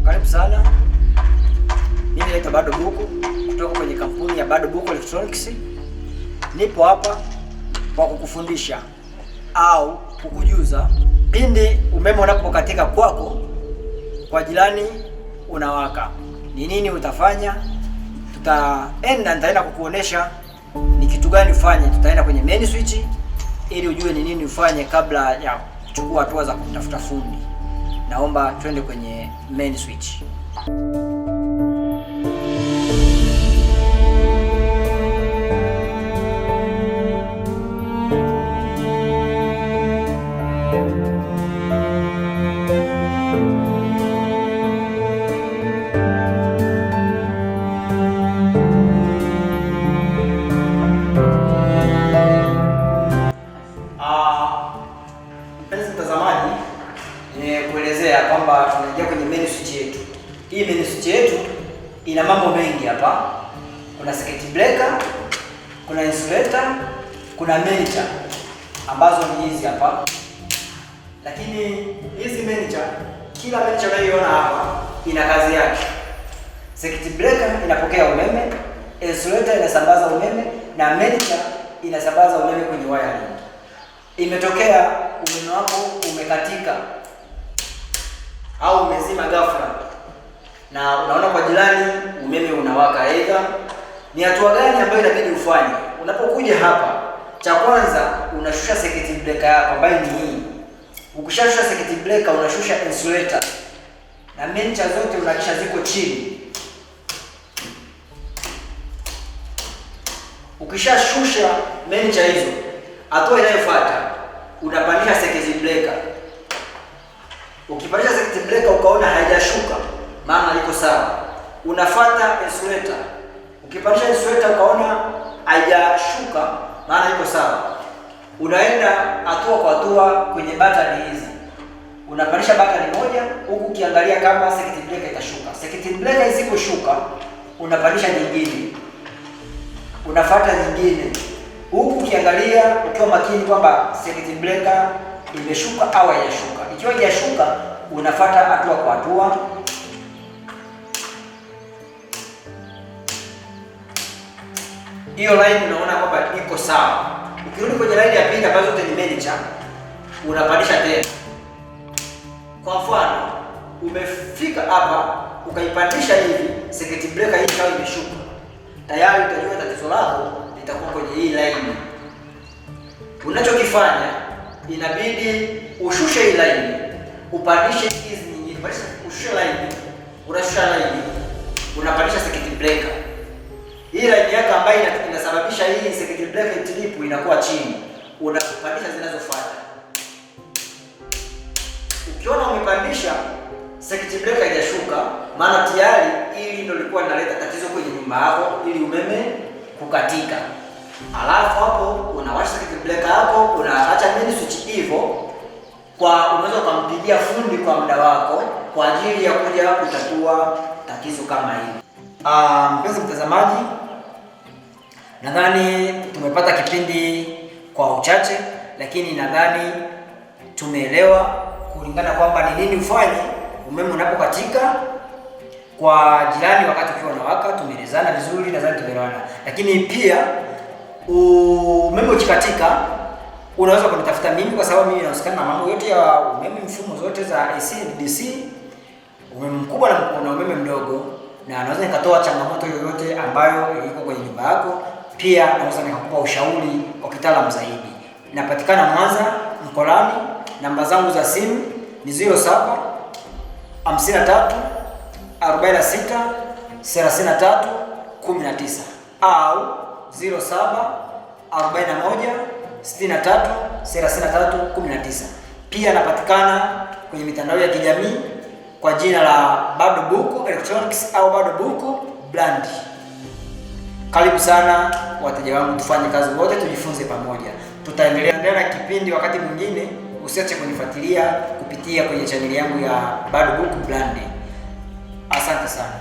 Karibu sana. Mimi naitwa Bado Buku kutoka kwenye kampuni ya Bado Buku Electronics. Nipo hapa kwa kukufundisha au kukujuza pindi umeme unapokatika kwako kwa jirani unawaka, ni nini utafanya. Nitaenda kukuonesha ni kitu gani ufanye. Tutaenda kwenye main switch ili ujue ni nini ufanye kabla ya kuchukua hatua za kutafuta fundi. Naomba twende kwenye main switch. Mpenzi mtazamaji, nimekuelezea kwamba tunaingia kwenye main switch yetu. Hii main switch yetu ina mambo mengi hapa. Kuna circuit breaker, kuna insulator, kuna manager ambazo ni hizi hapa. Lakini hizi manager, kila manager unayoiona hapa ina kazi yake. Circuit breaker inapokea umeme, insulator inasambaza umeme na manager inasambaza umeme kwenye wiring. Imetokea umeme wako umekatika au umezima ghafla na unaona kwa jirani umeme unawaka, aidha ni hatua gani ambayo inabidi ufanye? Unapokuja hapa, cha kwanza unashusha circuit breaker yako ambayo ni hii. Ukishashusha circuit breaker, unashusha insulator na manager zote unahakisha ziko chini. Ukishashusha manager hizo, hatua inayofuata unapandisha circuit breaker. Ukipandisha circuit breaker ukaona haijashuka, maana iko sawa, unafuata insulator. Ukipandisha insulator ukaona haijashuka, maana iko sawa, unaenda hatua kwa hatua kwenye battery hizi. Unapandisha battery moja huku ukiangalia kama circuit breaker itashuka. Circuit breaker isiposhuka, unapandisha nyingine, unafuata nyingine huku ukiangalia ukiwa makini kwamba circuit breaker imeshuka au haijashuka. Ikiwa haijashuka, unafuata hatua kwa hatua. Hiyo line unaona kwamba iko sawa. Ukirudi kwenye line ya pili ambazo zote ni manager, unapandisha tena. Kwa mfano, umefika hapa ukaipandisha hivi, circuit breaker hii ikawa imeshuka, tayari utajua tatizo lako litakuwa kwenye hii line. Unachokifanya, inabidi ushushe hii line, upandishe hizi nyingine. Ushushe line, unashusha line, unapandisha circuit breaker. Hii line yako ambayo inasababisha hii circuit breaker itripu inakuwa chini, unapandisha zinazofuata. Ukiona umepandisha circuit breaker haijashuka, maana tayari hili ndio lilikuwa linaleta tatizo kwenye nyumba yako, ili umeme kukatika. Alafu hapo unawasha circuit breaker yako, unaacha main switch hivyo. Unaweza kumpigia fundi kwa muda wako kwa ajili ya kuja kutatua tatizo kama hili. Mpenzi mtazamaji, nadhani tumepata kipindi kwa uchache, lakini nadhani tumeelewa kulingana kwamba ni nini ufanye umeme unapokatika kwa jirani wakati ukiwa unawaka. Tumeelezana vizuri, nadhani tumeelewana. Lakini pia umeme ukikatika, unaweza kunitafuta mimi kwa sababu mimi nahusikana na mambo yote ya umeme, mfumo zote za AC na DC, umeme mkubwa na umeme mdogo, na naweza nikatoa changamoto yoyote ambayo iko kwenye nyumba yako. Pia naweza nikakupa ushauri wa kitaalamu zaidi. Napatikana Mwanza Mkolani. Namba zangu za simu ni 07 53 46 33 19 au 07 41 63 33 19. Pia napatikana kwenye mitandao ya kijamii kwa jina la Bado Buku Electronics au Bado Buku Brand. Karibu sana wateja wangu, tufanye kazi wote, tujifunze pamoja. Tutaendelea na kipindi wakati mwingine. Usiache kunifuatilia kupitia kwenye chaneli yangu ya Bado Buku Brand. Asante sana.